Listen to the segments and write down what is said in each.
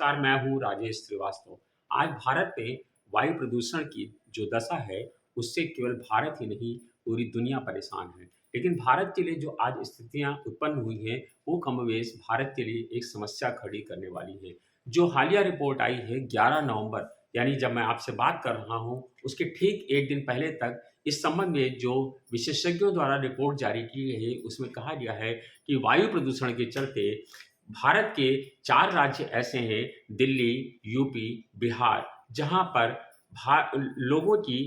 नमस्कार, मैं हूँ राजेश श्रीवास्तव। आज भारत में वायु प्रदूषण की जो दशा है, उससे केवल भारत ही नहीं, पूरी दुनिया परेशान है। लेकिन भारत के लिए जो आज स्थितियाँ उत्पन्न हुई हैं, वो कमोबेश भारत के लिए एक समस्या खड़ी करने वाली है। जो हालिया रिपोर्ट आई है 11 नवंबर, यानी जब मैं आपसे बात कर रहा हूँ, उसके ठीक 1 दिन पहले तक इस संबंध में जो विशेषज्ञों द्वारा रिपोर्ट जारी की गई है, उसमें कहा गया है कि वायु प्रदूषण के चलते भारत के 4 राज्य ऐसे हैं, दिल्ली, यूपी, बिहार, जहाँ पर भा लोगों की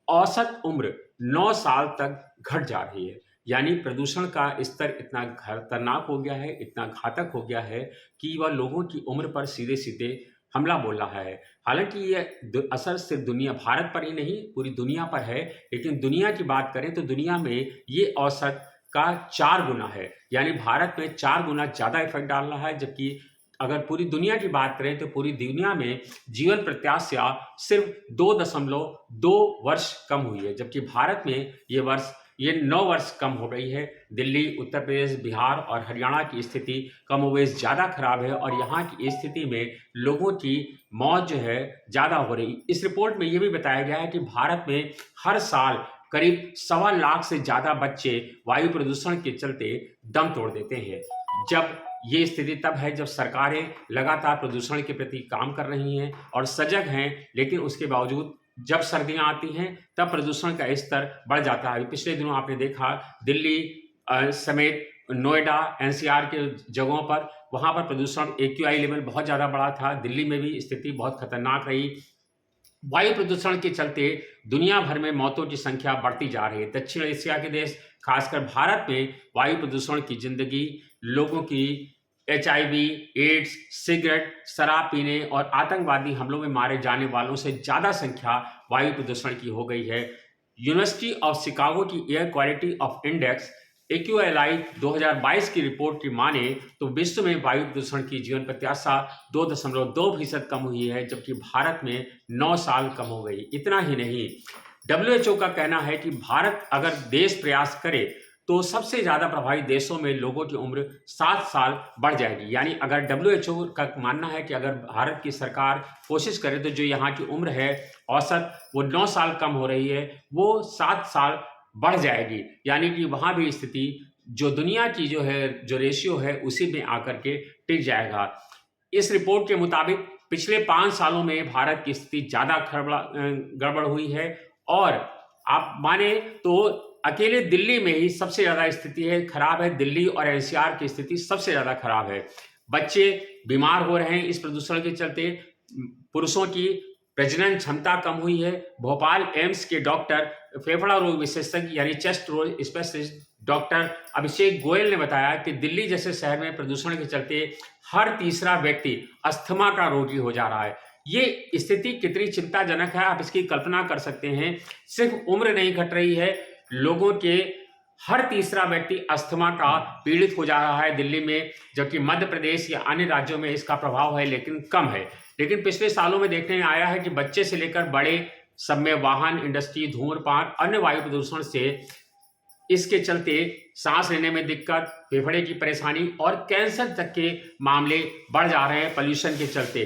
औसत उम्र 9 साल तक घट जा रही है। यानी प्रदूषण का स्तर इतना खतरनाक हो गया है, इतना घातक हो गया है कि वह लोगों की उम्र पर सीधे-सीधे हमला बोल रहा है। हालाँकि ये असर सिर्फ़ दुनिया भारत पर ही नहीं, पूरी दुनिया पर है, लेकिन दुनिया की बात करें तो दुनिया में ये औसत का 4 गुना है। यानी भारत में 4 गुना ज़्यादा इफ़ेक्ट डाल रहा है, जबकि अगर पूरी दुनिया की बात करें तो पूरी दुनिया में जीवन प्रत्याशा सिर्फ़ 2.2 वर्ष कम हुई है, जबकि भारत में ये 9 वर्ष कम हो गई है। दिल्ली, उत्तर प्रदेश, बिहार और हरियाणा की स्थिति कमोबेश ज़्यादा खराब है और यहाँ की स्थिति में लोगों की मौत जो है ज़्यादा हो रही। इस रिपोर्ट में ये भी बताया गया है कि भारत में हर साल करीब सवा लाख से ज़्यादा बच्चे वायु प्रदूषण के चलते दम तोड़ देते हैं। जब ये स्थिति तब है जब सरकारें लगातार प्रदूषण के प्रति काम कर रही हैं और सजग हैं, लेकिन उसके बावजूद जब सर्दियाँ आती हैं तब प्रदूषण का स्तर बढ़ जाता है। पिछले दिनों आपने देखा दिल्ली समेत नोएडा, एनसीआर के जगहों पर वहाँ पर प्रदूषण एक्यूआई लेवल बहुत ज़्यादा बढ़ा था। दिल्ली में भी स्थिति बहुत खतरनाक रही। वायु प्रदूषण के चलते दुनिया भर में मौतों की संख्या बढ़ती जा रही है। दक्षिण एशिया के देश, खासकर भारत में वायु प्रदूषण की जिंदगी लोगों की एचआईवी, एड्स, सिगरेट, शराब पीने और आतंकवादी हमलों में मारे जाने वालों से ज़्यादा संख्या वायु प्रदूषण की हो गई है। यूनिवर्सिटी ऑफ शिकागो की एयर क्वालिटी ऑफ इंडेक्स एक्यूएलआई 2022 की रिपोर्ट की माने तो विश्व में वायु प्रदूषण की जीवन प्रत्याशा 2.2% कम हुई है, जबकि भारत में 9 साल कम हो गई। इतना ही नहीं, डब्ल्यूएचओ का कहना है कि भारत अगर देश प्रयास करे तो सबसे ज़्यादा प्रभावित देशों में लोगों की उम्र 7 साल बढ़ जाएगी। यानी अगर डब्ल्यूएचओ का मानना है कि अगर भारत की सरकार कोशिश करे तो जो यहाँ की उम्र है औसत वो 9 साल कम हो रही है, वो 7 साल बढ़ जाएगी। यानी कि वहाँ भी स्थिति जो दुनिया की जो रेशियो है उसी में आकर के टिक जाएगा। इस रिपोर्ट के मुताबिक पिछले 5 सालों में भारत की स्थिति ज़्यादा गड़बड़ हुई है और आप माने तो अकेले दिल्ली में ही सबसे ज़्यादा स्थिति खराब है। दिल्ली और एनसीआर की स्थिति सबसे ज़्यादा खराब है। बच्चे बीमार हो रहे हैं इस प्रदूषण के चलते। पुरुषों की प्रजनन क्षमता कम हुई है। भोपाल एम्स के डॉक्टर फेफड़ा रोग विशेषज्ञ यानी चेस्ट रोग स्पेशलिस्ट डॉक्टर अभिषेक गोयल ने बताया कि दिल्ली जैसे शहर में प्रदूषण के चलते हर तीसरा व्यक्ति अस्थमा का रोगी हो जा रहा है। ये स्थिति कितनी चिंताजनक है आप इसकी कल्पना कर सकते हैं। सिर्फ उम्र नहीं घट रही है, लोगों के हर तीसरा व्यक्ति अस्थमा का पीड़ित हो जा रहा है दिल्ली में, जबकि मध्य प्रदेश या अन्य राज्यों में इसका प्रभाव है लेकिन कम है। लेकिन पिछले सालों में देखने में आया है कि बच्चे से लेकर बड़े सब में वाहन, इंडस्ट्री, धूम्रपान, अन्य वायु प्रदूषण से इसके चलते सांस लेने में दिक्कत, फेफड़े की परेशानी और कैंसर तक के मामले बढ़ जा रहे हैं पॉल्यूशन के चलते।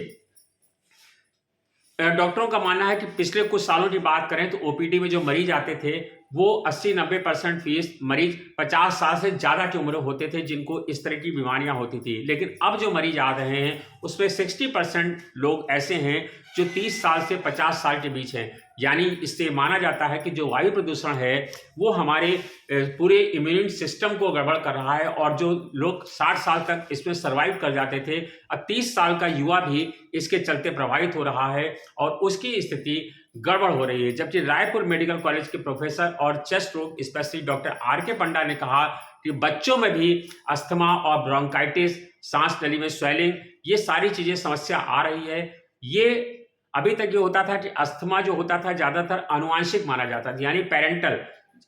डॉक्टरों का मानना है कि पिछले कुछ सालों की बात करें तो ओपीडी में जो मरीज आते थे वो 80-90% फीस मरीज 50 साल से ज़्यादा की उम्र होते थे जिनको इस तरह की बीमारियां होती थी। लेकिन अब जो मरीज आ रहे हैं उसमें 60% लोग ऐसे हैं जो 30 साल से 50 साल के बीच हैं। यानी इससे माना जाता है कि जो वायु प्रदूषण है वो हमारे पूरे इम्यून सिस्टम को गड़बड़ कर रहा है और जो लोग 60 साल तक इसमें सर्वाइव कर जाते थे, अब 30 साल का युवा भी इसके चलते प्रभावित हो रहा है और उसकी स्थिति गड़बड़ हो रही है। जबकि रायपुर मेडिकल कॉलेज के प्रोफेसर और चेस्ट रोग स्पेशलिस्ट डॉक्टर आर.के. पंडा ने कहा कि बच्चों में भी अस्थमा और ब्रोंकाइटिस, सांस नली में स्वेलिंग, ये सारी चीजें समस्या आ रही है। ये अभी तक ये होता था कि अस्थमा जो होता था ज्यादातर आनुवंशिक माना जाता था, यानी पेरेंटल,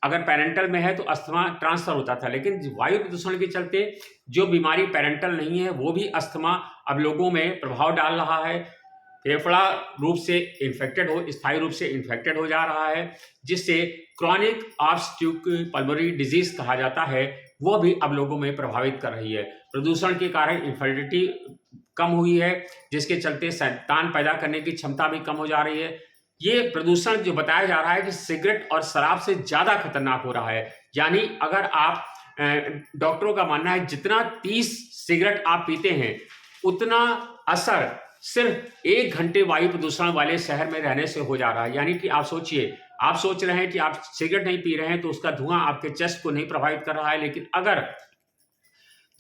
अगर पेरेंटल में है तो अस्थमा ट्रांसफर होता था। लेकिन वायु प्रदूषण के चलते जो बीमारी पेरेंटल नहीं है वो भी अस्थमा अब लोगों में प्रभाव डाल रहा है। फेफड़ा रूप से इन्फेक्टेड हो स्थायी रूप से इन्फेक्टेड हो जा रहा है, जिससे क्रॉनिक ऑब्स्ट्रक्टिव पल्मोनरी डिजीज कहा जाता है, वो भी अब लोगों में प्रभावित कर रही है। प्रदूषण के कारण इनफर्टिलिटी कम हुई है, जिसके चलते संतान पैदा करने की क्षमता भी कम हो जा रही है। ये प्रदूषण जो बताया जा रहा है कि सिगरेट और शराब से ज़्यादा खतरनाक हो रहा है। यानी अगर आप डॉक्टरों का मानना है जितना 30 सिगरेट आप पीते हैं, उतना असर सिर्फ 1 घंटे वायु प्रदूषण वाले शहर में रहने से हो जा रहा है। यानी कि आप सोचिए, आप सोच रहे हैं कि आप सिगरेट नहीं पी रहे हैं तो उसका धुआं आपके चेस्ट को नहीं प्रभावित कर रहा है, लेकिन अगर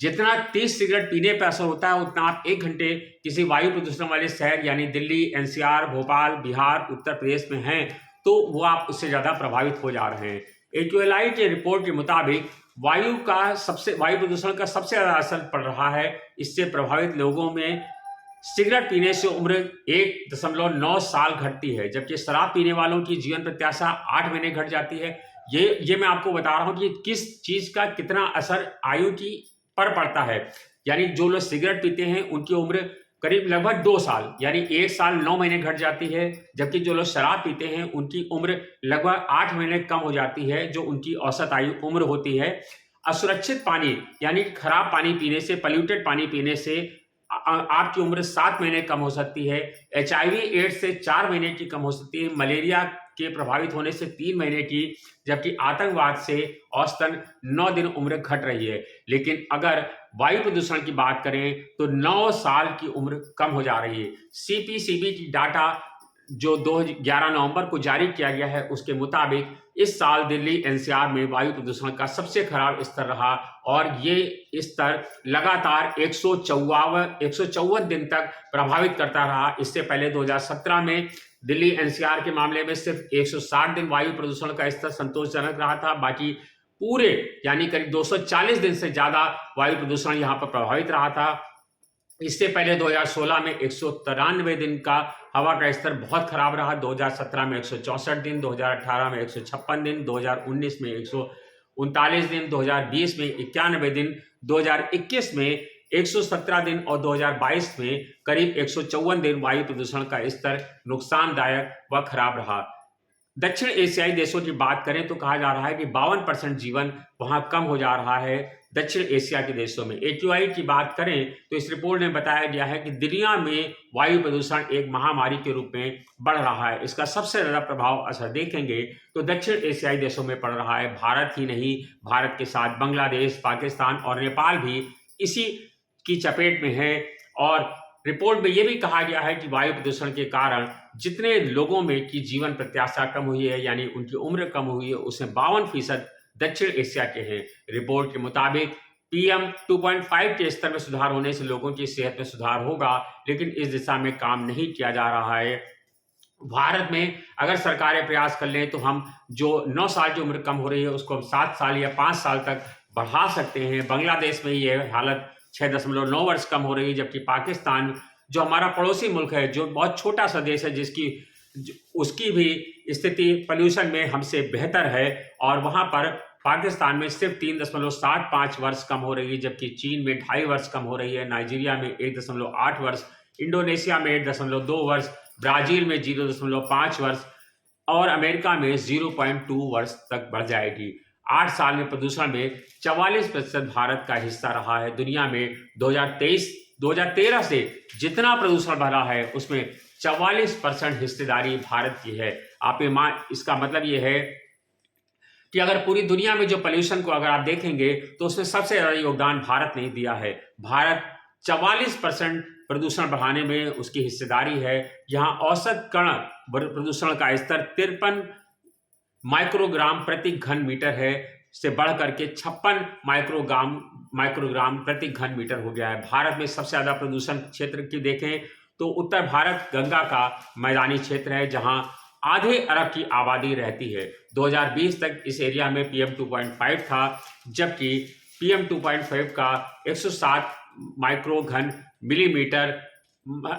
जितना 30 सिगरेट पीने पर असर होता है, उतना आप 1 घंटे किसी वायु प्रदूषण वाले शहर यानी दिल्ली, एनसीआर, भोपाल, बिहार, उत्तर प्रदेश में हैं, तो वो आप उससे ज़्यादा प्रभावित हो जा रहे हैं। एक्यूएलआई की रिपोर्ट के मुताबिक वायु प्रदूषण का सबसे ज़्यादा असर पड़ रहा है। इससे प्रभावित लोगों में सिगरेट पीने से उम्र 1.9 साल घटती है, जबकि शराब पीने वालों की जीवन प्रत्याशा 8 महीने घट जाती है। ये मैं आपको बता रहा हूँ कि किस चीज़ का कितना असर आयु की पर पड़ता है। यानी जो लोग सिगरेट पीते हैं उनकी उम्र करीब लगभग 2 साल यानी 1 साल 9 महीने घट जाती है, जबकि जो लोग शराब पीते हैं उनकी उम्र लगभग 8 महीने कम हो जाती है, जो उनकी औसत आयु उम्र होती है। असुरक्षित पानी यानी खराब पानी पीने से, पॉल्यूटेड पानी पीने से आपकी उम्र 7 महीने कम हो सकती है। एचआईवी एड्स से 4 महीने की कम हो सकती है। मलेरिया के प्रभावित होने से 3 महीने की, जबकि आतंकवाद से औसतन 9 दिन उम्र घट रही है। लेकिन अगर वायु प्रदूषण की बात करें तो 9 साल की उम्र कम हो जा रही है। सीपीसीबी की डाटा जो 11 नवंबर को जारी किया गया है, उसके मुताबिक इस साल दिल्ली एनसीआर में वायु प्रदूषण का सबसे खराब स्तर रहा और ये स्तर लगातार 154 दिन तक प्रभावित करता रहा। इससे पहले 2017 में दिल्ली एनसीआर के मामले में सिर्फ 160 दिन वायु प्रदूषण का स्तर संतोषजनक रहा था। बाकी पूरे यानी करीब 240 दिन से ज्यादा वायु प्रदूषण यहाँ पर प्रभावित रहा था। इससे पहले 2016 में 193 दिन का हवा का स्तर बहुत खराब रहा। 2017 में 164 दिन, 2018 में 156 दिन, 2019 में 139 दिन, 2020 में 91 दिन, 2021 में 117 दिन और 2022 में करीब 154 दिन वायु प्रदूषण का स्तर नुकसानदायक व खराब रहा। दक्षिण एशियाई देशों की बात करें तो कहा जा रहा है कि 52% जीवन वहां कम हो जा रहा है दक्षिण एशिया के देशों में। एक्यूआई की बात करें तो इस रिपोर्ट में बताया गया है कि दुनिया में वायु प्रदूषण एक महामारी के रूप में बढ़ रहा है। इसका सबसे ज्यादा प्रभाव असर देखेंगे तो दक्षिण एशियाई देशों में पड़ रहा है। भारत ही नहीं, भारत के साथ बांग्लादेश, पाकिस्तान और नेपाल भी इसी की चपेट में है। और रिपोर्ट में यह भी कहा गया है कि वायु प्रदूषण के कारण जितने लोगों में की जीवन प्रत्याशा कम हुई है यानी उनकी उम्र कम हुई है, उसमें 52% दक्षिण एशिया के हैं। रिपोर्ट के मुताबिक PM 2.5 के स्तर में सुधार होने से लोगों की सेहत में सुधार होगा, लेकिन इस दिशा में काम नहीं किया जा रहा है। भारत में अगर सरकारें प्रयास कर लें तो हम जो 9 साल की उम्र कम हो रही है उसको हम 7 साल या 5 साल तक बढ़ा सकते हैं। बांग्लादेश में ये हालत 6.9 वर्ष कम हो रही है, जबकि पाकिस्तान जो हमारा पड़ोसी मुल्क है, जो बहुत छोटा सा देश है, उसकी भी स्थिति पोल्यूशन में हमसे बेहतर है और वहां पर पाकिस्तान में सिर्फ 3.75 वर्ष कम हो रही है, जबकि चीन में 2.5 वर्ष कम हो रही है, नाइजीरिया में 1.8 वर्ष, इंडोनेशिया में 1.2 वर्ष, ब्राजील में 0.5 वर्ष और अमेरिका में 0.2 वर्ष तक बढ़ जाएगी। 8 साल में प्रदूषण में 44% भारत का हिस्सा रहा है। दुनिया में 2013 से जितना प्रदूषण बढ़ा है उसमें 44% हिस्सेदारी भारत की है। इसका मतलब ये है कि अगर पूरी दुनिया में जो पोल्यूशन को अगर आप देखेंगे तो उसमें सबसे ज्यादा योगदान भारत ने दिया है। भारत 44% प्रदूषण बढ़ाने में उसकी हिस्सेदारी है। यहाँ औसत कण प्रदूषण का स्तर 53 माइक्रोग्राम प्रति घन मीटर है, से बढ़ करके 56 माइक्रोग्राम प्रति घन मीटर हो गया है। भारत में सबसे ज्यादा प्रदूषण क्षेत्र की देखें तो उत्तर भारत गंगा का मैदानी क्षेत्र है, जहां आधे अरब की आबादी रहती है। 2020 तक इस एरिया में PM 2.5 था, जबकि PM 2.5 का 107 माइक्रो घन मिलीमीटर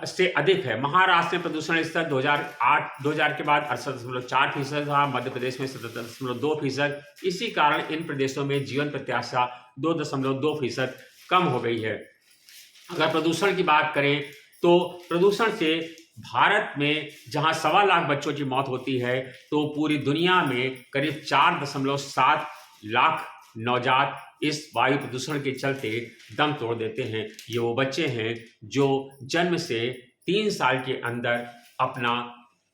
से अधिक है। महाराष्ट्र में प्रदूषण स्तर 2000 के बाद 68.4% था, मध्य प्रदेश में 77.2%। इसी कारण इन प्रदेशों में जीवन प्रत्याशा 2.2% कम हो गई है। अगर प्रदूषण की बात करें तो प्रदूषण से भारत में जहां 1.25 लाख बच्चों की मौत होती है, तो पूरी दुनिया में करीब 4.7 लाख नवजात इस वायु प्रदूषण के चलते दम तोड़ देते हैं। ये वो बच्चे हैं जो जन्म से 3 साल के अंदर अपना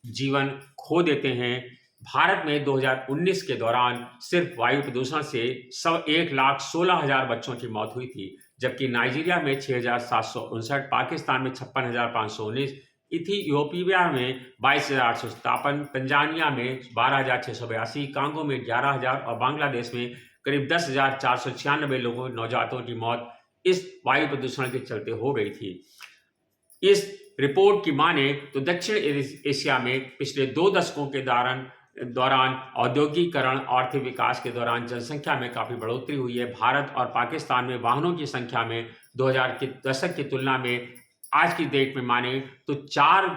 जीवन खो देते हैं। भारत में 2019 के दौरान सिर्फ वायु प्रदूषण से 1,16,000 बच्चों की मौत हुई थी, जबकि नाइजीरिया में 6,759, पाकिस्तान में 56,519, इथियोपिया में 22,857, तंजानिया में 12,682, कांगो में 11,000 और बांग्लादेश में करीब 10,496 लोगों नवजातों की मौत इस वायु प्रदूषण के चलते हो गई थी। इस रिपोर्ट की माने तो दक्षिण एशिया में पिछले 2 दशकों के दौरान औद्योगिकरण और आर्थिक विकास के दौरान जनसंख्या में काफ़ी बढ़ोतरी हुई है। भारत और पाकिस्तान में वाहनों की संख्या में 2000 के दशक की तुलना में आज की डेट में माने तो 4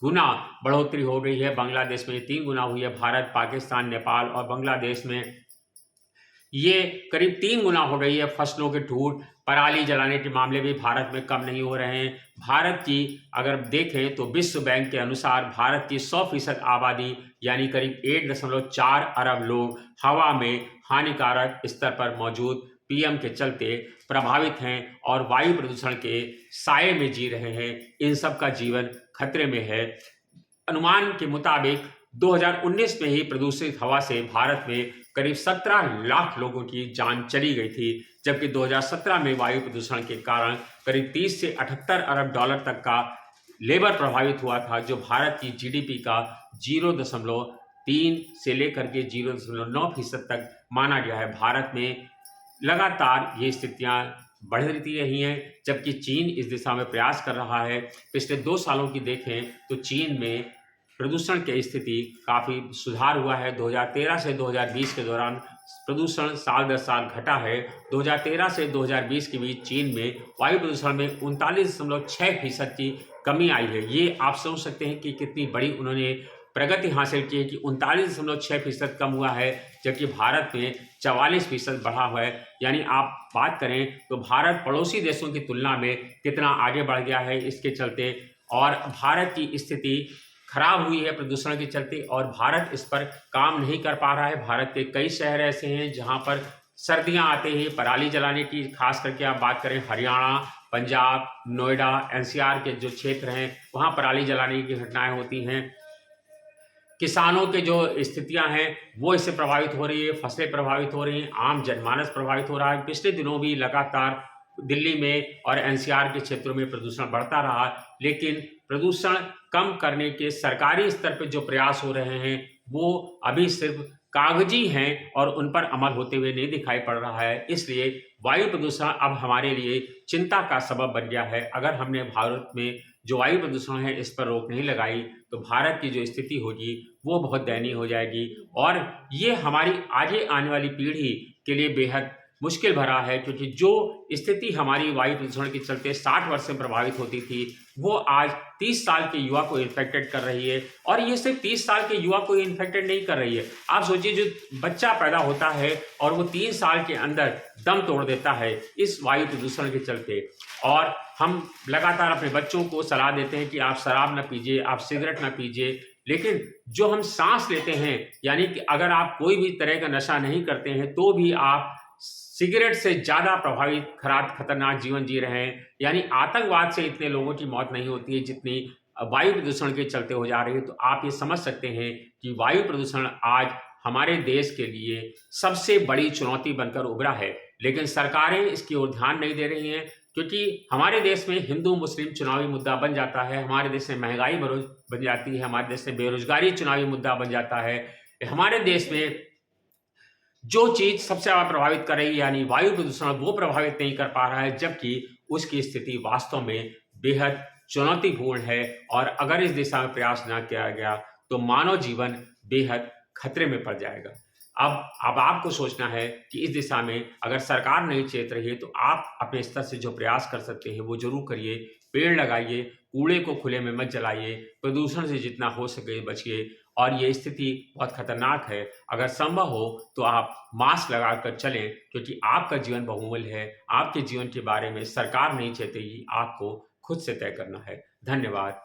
गुना बढ़ोतरी हो गई है। बांग्लादेश में 3 गुना हुई है। भारत, पाकिस्तान, नेपाल और बांग्लादेश में ये करीब 3 गुना हो गई है। फसलों के टूट, पराली जलाने के मामले भी भारत में कम नहीं हो रहे हैं। भारत की अगर देखें तो विश्व बैंक के अनुसार भारत की 100% आबादी यानी करीब 1.4 अरब लोग हवा में हानिकारक स्तर पर मौजूद पीएम के चलते प्रभावित हैं और वायु प्रदूषण के साए में जी रहे हैं। इन सब का जीवन खतरे में है। अनुमान के मुताबिक 2019 में ही प्रदूषित हवा से भारत में करीब 17 लाख लोगों की जान चली गई थी, जबकि 2017 में वायु प्रदूषण के कारण करीब 30 से 78 अरब डॉलर तक का लेबर प्रभावित हुआ था, जो भारत की जीडीपी का 0.3 से लेकर के 0.9% तक माना गया है। भारत में लगातार ये स्थितियां बढ़ती रही हैं, जबकि चीन इस दिशा में प्रयास कर रहा है। पिछले 2 सालों की देखें तो चीन में प्रदूषण की स्थिति काफ़ी सुधार हुआ है। 2013 से 2020 के दौरान प्रदूषण साल दर साल घटा है। 2013 से 2020 के बीच चीन में वायु प्रदूषण में 39.6% की कमी आई है। ये आप समझ सकते हैं कि कितनी बड़ी उन्होंने प्रगति हासिल की है कि 39.6% कम हुआ है, जबकि भारत में 44% बढ़ा हुआ है। यानी आप बात करें तो भारत पड़ोसी देशों की तुलना में कितना आगे बढ़ गया है इसके चलते, और भारत की स्थिति खराब हुई है प्रदूषण के चलते और भारत इस पर काम नहीं कर पा रहा है। भारत के कई शहर ऐसे हैं जहां पर सर्दियां आते ही पराली जलाने की, खास करके आप बात करें हरियाणा, पंजाब, नोएडा, एनसीआर के जो क्षेत्र हैं वहां पराली जलाने की घटनाएं होती हैं। किसानों के जो स्थितियां हैं वो इससे प्रभावित हो रही है, फसलें प्रभावित हो रही हैं, आम जनमानस प्रभावित हो रहा है। पिछले दिनों भी लगातार दिल्ली में और एनसीआर के क्षेत्रों में प्रदूषण बढ़ता रहा, लेकिन प्रदूषण कम करने के सरकारी स्तर पर जो प्रयास हो रहे हैं वो अभी सिर्फ कागजी हैं और उन पर अमल होते हुए नहीं दिखाई पड़ रहा है। इसलिए वायु प्रदूषण अब हमारे लिए चिंता का सबब बन गया है। अगर हमने भारत में जो वायु प्रदूषण है इस पर रोक नहीं लगाई तो भारत की जो स्थिति होगी वो बहुत दयनीय हो जाएगी और ये हमारी आगे आने वाली पीढ़ी के लिए बेहद मुश्किल भरा है, क्योंकि जो स्थिति हमारी वायु प्रदूषण के चलते 60 वर्ष से प्रभावित होती थी वो आज 30 साल के युवा को इन्फेक्टेड कर रही है। और ये सिर्फ 30 साल के युवा को इन्फेक्टेड नहीं कर रही है। आप सोचिए, जो बच्चा पैदा होता है और वो 3 साल के अंदर दम तोड़ देता है इस वायु प्रदूषण के चलते, और हम लगातार अपने बच्चों को सलाह देते हैं कि आप शराब न पीजिए, आप सिगरेट न पीजिए, लेकिन जो हम सांस लेते हैं, यानी कि अगर आप कोई भी तरह का नशा नहीं करते हैं तो भी आप सिगरेट से ज़्यादा प्रभावित खतरनाक जीवन जी रहे हैं। यानी आतंकवाद से इतने लोगों की मौत नहीं होती है जितनी वायु प्रदूषण के चलते हो जा रही है। तो आप ये समझ सकते हैं कि वायु प्रदूषण आज हमारे देश के लिए सबसे बड़ी चुनौती बनकर उभरा है, लेकिन सरकारें इसकी ओर ध्यान नहीं दे रही हैं, क्योंकि हमारे देश में हिंदू मुस्लिम चुनावी मुद्दा बन जाता है, हमारे देश में महंगाई बन जाती है, हमारे देश में बेरोजगारी चुनावी मुद्दा बन जाता है। हमारे देश में जो चीज सबसे ज्यादा प्रभावित कर रही है यानी वायु प्रदूषण, वो प्रभावित नहीं कर पा रहा है, जबकि उसकी स्थिति वास्तव में बेहद चुनौतीपूर्ण है और अगर इस दिशा में प्रयास ना किया गया तो मानव जीवन बेहद खतरे में पड़ जाएगा। अब आपको सोचना है कि इस दिशा में अगर सरकार नहीं चेत रही है तो आप अपने स्तर से जो प्रयास कर सकते हैं वो जरूर करिए। पेड़ लगाइए, कूड़े को खुले में मत जलाइए, प्रदूषण से जितना हो सके बचिए। और ये स्थिति बहुत खतरनाक है। अगर संभव हो तो आप मास्क लगाकर चलें, क्योंकि आपका जीवन बहुमूल्य है। आपके जीवन के बारे में सरकार नहीं चाहती, आपको खुद से तय करना है। धन्यवाद।